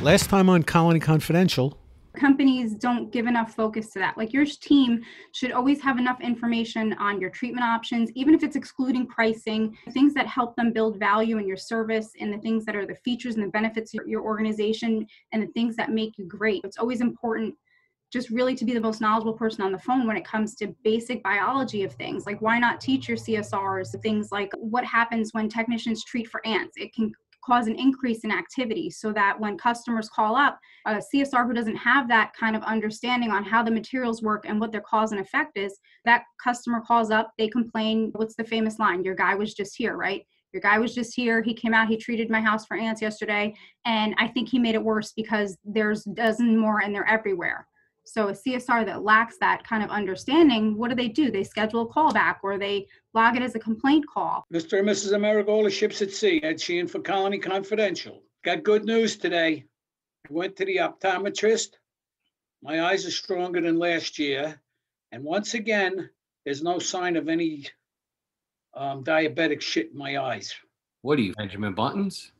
Last time on Colony Confidential. Companies don't give enough focus to that. Like, your team should always have enough information on your treatment options, even if it's excluding pricing, things that help them build value in your service, and the things that are the features and the benefits of your organization, and the things that make you great. It's always important just really to be the most knowledgeable person on the phone when it comes to basic biology of things. Like, why not teach your CSRs things like what happens when technicians treat for ants? It can cause an increase in activity, so that when customers call up, a CSR who doesn't have that kind of understanding on how the materials work and what their cause and effect is, that customer calls up, they complain. What's the famous line? Your guy was just here, right? Your guy was just here. He came out, he treated my house for ants yesterday, and I think he made it worse because there's a dozen more and they're everywhere. So a CSR that lacks that kind of understanding, what do? They schedule a callback, or they log it as a complaint call. Mr. and Mrs. America, all the ships at sea. Ed Sheehan for Colony Confidential. Got good news today. I went to the optometrist. My eyes are stronger than last year. And once again, there's no sign of any diabetic shit in my eyes. What are you, Benjamin Buttons?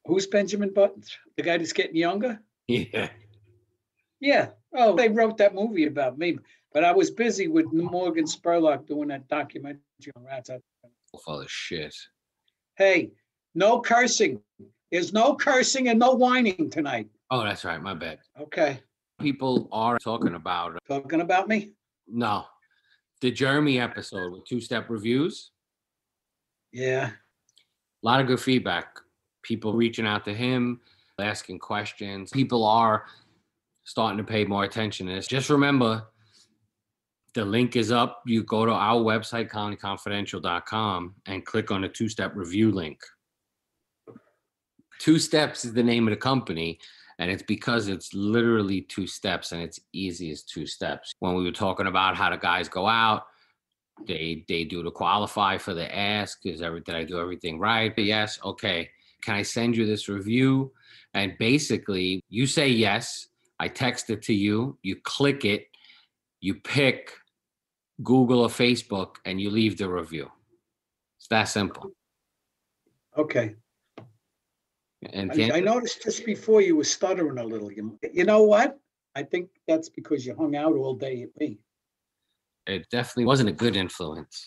Who's Benjamin Buttons? The guy that's getting younger? Yeah. Yeah. Oh, they wrote that movie about me. But I was busy with Morgan Spurlock doing that documentary on rats. Full of shit. Hey, no cursing. There's no cursing and no whining tonight. Oh, that's right. My bad. Okay. People are talking about... Talking about me? No. The Jeremy episode with two-step reviews. Yeah. A lot of good feedback. People reaching out to him, asking questions. People are starting to pay more attention to this. Just remember, the link is up. You go to our website, colonyconfidential.com, and click on the two-step review link. Two Steps is the name of the company, and it's because it's literally 2 steps, and it's easy as 2 steps. When we were talking about how the guys go out, they do to qualify for the ask. Did I do everything right? But yes. Okay. Can I send you this review? And basically, you say yes. I text it to you. You click it. You pick Google or Facebook, and you leave the review. It's that simple. Okay. And I noticed just before you were stuttering a little. You know what? I think that's because you hung out all day at me. It definitely wasn't a good influence.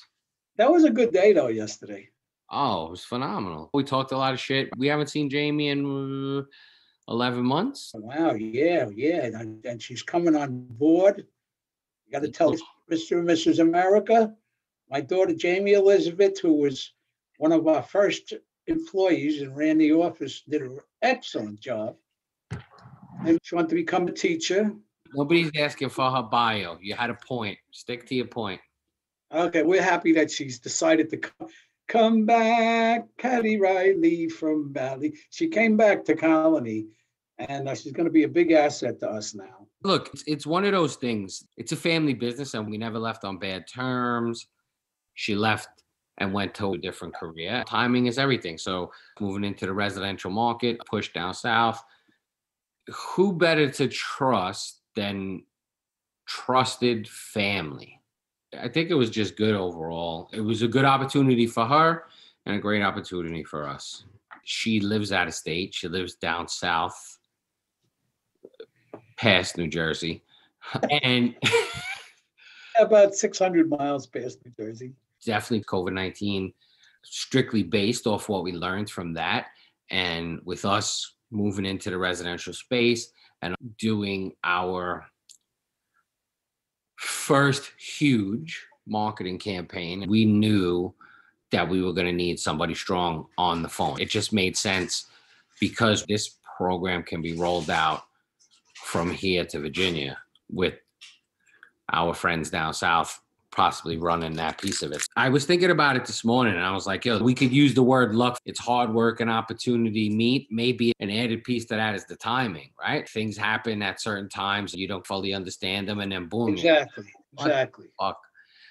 That was a good day, though, yesterday. Oh, it was phenomenal. We talked a lot of shit. We haven't seen Jamie in 11 months. Wow, yeah. And she's coming on board. You got to tell Mr. and Mrs. America, my daughter, Jamie Elizabeth, who was one of our first employees and ran the office, did an excellent job. And she wanted to become a teacher. Nobody's asking for her bio. You had a point. Stick to your point. Okay, we're happy that she's decided to come back. Patty Riley from Valley. She came back to Colony, and she's going to be a big asset to us now. Look, it's one of those things. It's a family business, and we never left on bad terms. She left and went to a different career. Timing is everything. So moving into the residential market, push down south. Who better to trust than trusted family? I think it was just good overall. It was a good opportunity for her and a great opportunity for us. She lives out of state. She lives down south, past New Jersey. And about 600 miles past New Jersey. Definitely COVID-19, strictly based off what we learned from that. And with us moving into the residential space and doing our first huge marketing campaign, we knew that we were going to need somebody strong on the phone. It just made sense because this program can be rolled out from here to Virginia with our friends down south possibly running that piece of it. I was thinking about it this morning and I was like, we could use the word luck. It's hard work and opportunity meet. Maybe an added piece to that is the timing, right? Things happen at certain times. You don't fully understand them and then boom. Exactly. Fuck.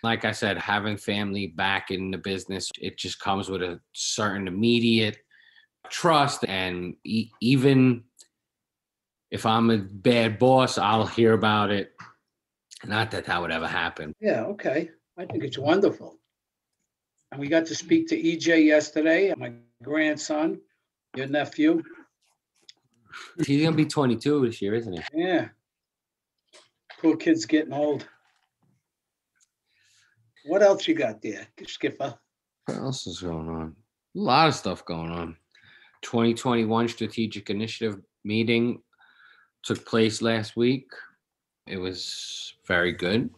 Like I said, having family back in the business, it just comes with a certain immediate trust. And even if I'm a bad boss, I'll hear about it. Not that that would ever happen. Yeah, okay. I think it's wonderful. And we got to speak to EJ yesterday, my grandson, your nephew. He's gonna be 22 this year, isn't he? Yeah. Poor kid's getting old. What else you got there, Skipper? What else is going on? A lot of stuff going on. 2021 strategic initiative meeting took place last week. It was very good.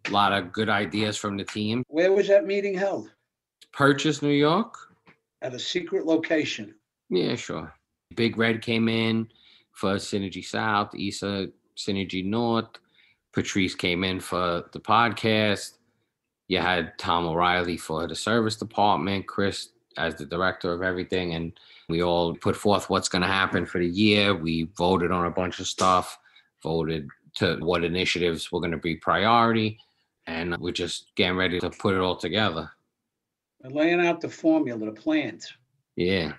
A lot of good ideas from the team. Where was that meeting held? Purchase, New York. At a secret location. Yeah, sure. Big Red came in for Synergy South, Issa Synergy North. Patrice came in for the podcast. You had Tom O'Reilly for the service department, Chris as the director of everything. And we all put forth what's going to happen for the year. We voted on a bunch of stuff, voted to what initiatives were going to be priority. And we're just getting ready to put it all together. We're laying out the formula, the plans. Yeah.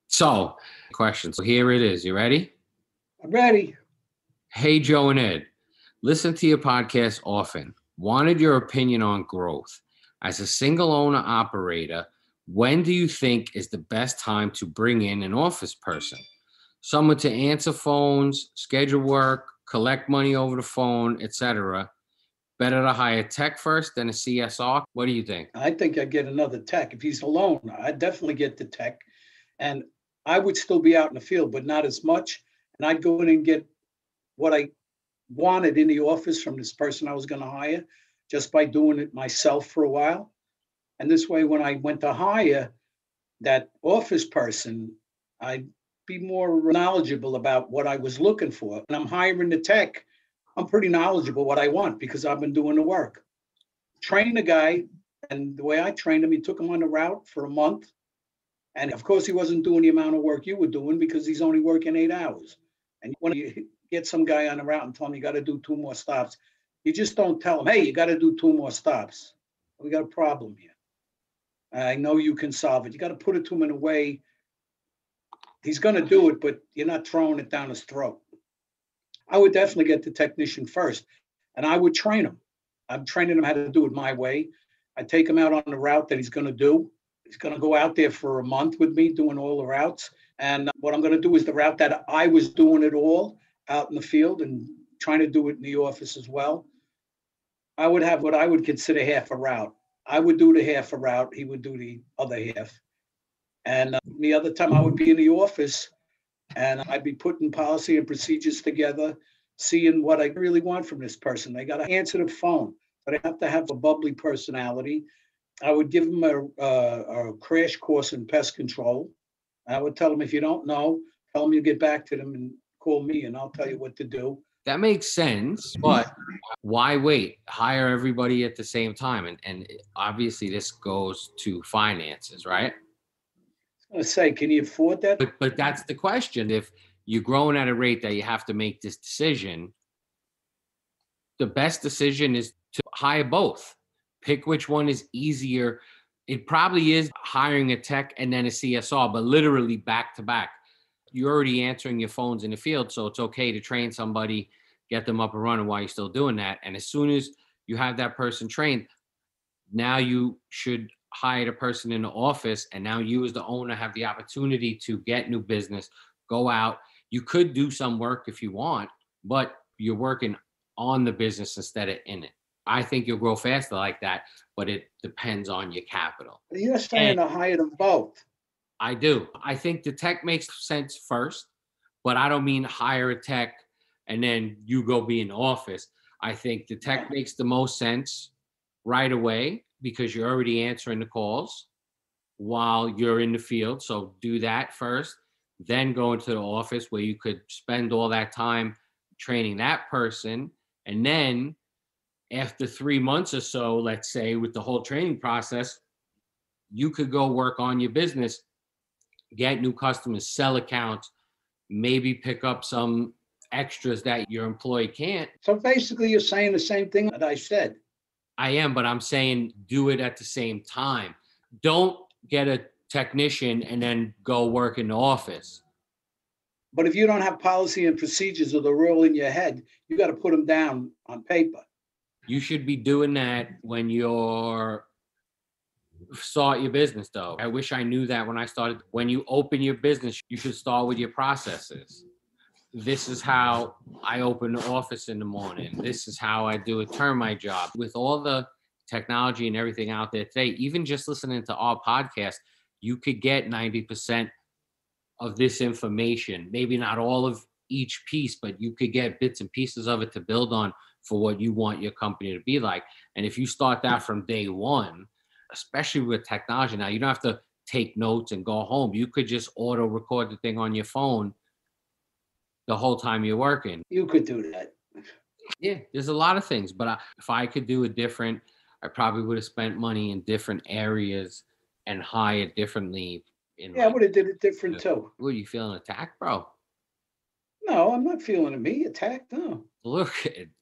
So, questions. So here it is. You ready? I'm ready. Hey, Joe and Ed, listen to your podcast often. Wanted your opinion on growth. As a single owner operator, when do you think is the best time to bring in an office person? Someone to answer phones, schedule work, collect money over the phone, etc. Better to hire tech first than a CSR? What do you think? I think I'd get another tech. If he's alone, I'd definitely get the tech. And I would still be out in the field, but not as much. And I'd go in and get what I wanted in the office from this person I was going to hire just by doing it myself for a while. And this way, when I went to hire that office person, I'd be more knowledgeable about what I was looking for. And I'm hiring the tech. I'm pretty knowledgeable what I want because I've been doing the work. Train the guy, and the way I trained him, he took him on the route for a month. And of course, he wasn't doing the amount of work you were doing because he's only working 8 hours. And when you get some guy on the route and tell him you got to do 2 more stops, you just don't tell him, hey, you got to do 2 more stops. We got a problem here. I know you can solve it. You got to put it to him in a way he's going to do it, but you're not throwing it down his throat. I would definitely get the technician first, and I would train him. I'm training him how to do it my way. I take him out on the route that he's going to do. He's going to go out there for a month with me doing all the routes. And what I'm going to do is the route that I was doing it all out in the field and trying to do it in the office as well. I would have what I would consider half a route. I would do the half a route. He would do the other half. And the other time I would be in the office and I'd be putting policy and procedures together, seeing what I really want from this person. They got to answer the phone, but they have to have a bubbly personality. I would give them a crash course in pest control. I would tell them, if you don't know, tell them you get back to them and call me and I'll tell you what to do. That makes sense, but why wait? Hire everybody at the same time. And obviously this goes to finances, right? I was going to say, can you afford that? But that's the question. If you're growing at a rate that you have to make this decision, the best decision is to hire both. Pick which one is easier. It probably is hiring a tech and then a CSR, but literally back to back. You're already answering your phones in the field, so it's okay to train somebody, get them up and running while you're still doing that. And as soon as you have that person trained, now you should hire the person in the office, and now you as the owner have the opportunity to get new business, go out. You could do some work if you want, but you're working on the business instead of in it. I think you'll grow faster like that, but it depends on your capital. You're saying to hire them both. I do. I think the tech makes sense first, but I don't mean hire a tech and then you go be in the office. I think the tech makes the most sense right away because you're already answering the calls while you're in the field. So do that first, then go into the office where you could spend all that time training that person. And then after 3 months or so, let's say with the whole training process, you could go work on your business, get new customers, sell accounts, maybe pick up some extras that your employee can't. So basically you're saying the same thing that I said. I am, but I'm saying do it at the same time. Don't get a technician and then go work in the office. But if you don't have policy and procedures or the rule in your head, you got to put them down on paper. You should be doing that when you're Start your business though. I wish I knew that when I started. When you open your business, you should start with your processes. This is how I open the office in the morning. This is how I do a termite job. With all the technology and everything out there today, even just listening to our podcast, you could get 90% of this information. Maybe not all of each piece, but you could get bits and pieces of it to build on for what you want your company to be like. And if you start that from day one, especially with technology now, you don't have to take notes and go home. You could just auto record the thing on your phone the whole time you're working. You could do that. Yeah, there's a lot of things, but if I could do it different, I probably would have spent money in different areas and hired differently. I would have did it different too. What, are you feeling attacked, bro? No, I'm not feeling me attacked. No. Look,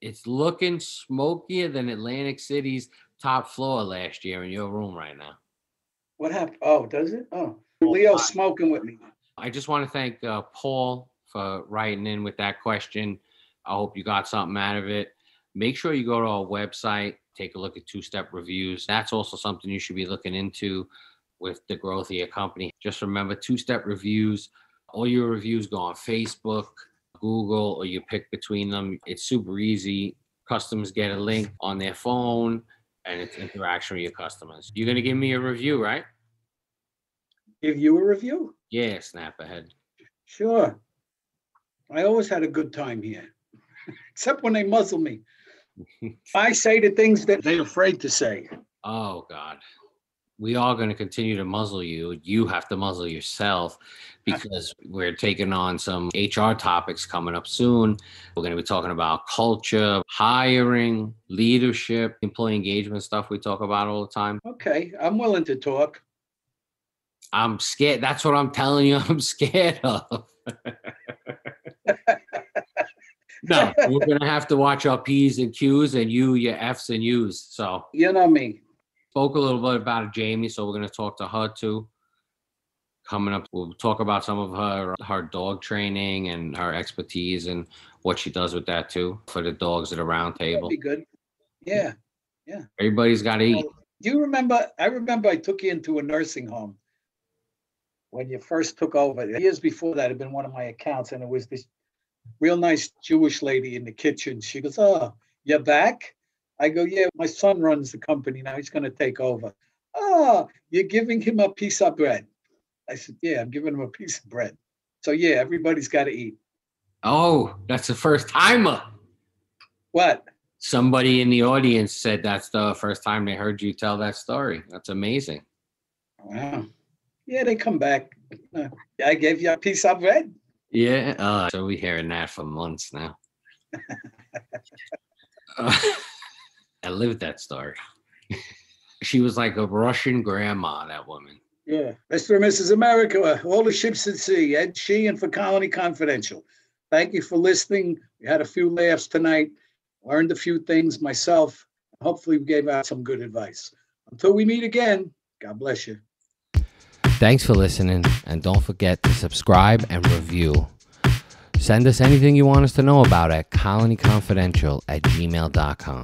it's looking smokier than Atlantic City's top floor last year in your room right now. What happened? Oh, does it? Oh, Leo's smoking with me. I just want to thank Paul for writing in with that question. I hope you got something out of it. Make sure you go to our website, take a look at two-step reviews. That's also something you should be looking into with the growth of your company. Just remember, two-step reviews. All your reviews go on Facebook, Google, or you pick between them. It's super easy. Customers get a link on their phone, and it's interaction with your customers. You're going to give me a review, right? Give you a review? Yeah, snap ahead. Sure. I always had a good time here, except when they muzzle me. I say the things that they're afraid to say. Oh, God. We are going to continue to muzzle you. You have to muzzle yourself because we're taking on some HR topics coming up soon. We're going to be talking about culture, hiring, leadership, employee engagement stuff we talk about all the time. Okay, I'm willing to talk. I'm scared. That's what I'm telling you. I'm scared of. No, we're going to have to watch our P's and Q's and your F's and U's. So, you know me. Spoke a little bit about Jamie, so we're going to talk to her too. Coming up, we'll talk about some of her dog training and her expertise and what she does with that too for the dogs at a round table. That'd be good. Yeah. Everybody's got to eat. Do you remember? I remember I took you into a nursing home when you first took over. Years before that, had been one of my accounts, and it was this real nice Jewish lady in the kitchen. She goes, "Oh, you're back?" I go, "Yeah, my son runs the company now. He's going to take over." "Oh, you're giving him a piece of bread." I said, "Yeah, I'm giving him a piece of bread." So yeah, everybody's got to eat. Oh, that's the first timer. What? Somebody in the audience said that's the first time they heard you tell that story. That's amazing. Wow. Yeah, they come back. I gave you a piece of bread. Yeah. So we're hearing that for months now. I lived that story. She was like a Russian grandma, that woman. Yeah. Mr. and Mrs. America, all the ships at sea. Ed Sheehan for Colony Confidential. Thank you for listening. We had a few laughs tonight. Learned a few things myself. Hopefully we gave out some good advice. Until we meet again, God bless you. Thanks for listening, and don't forget to subscribe and review. Send us anything you want us to know about at colonyconfidential@gmail.com.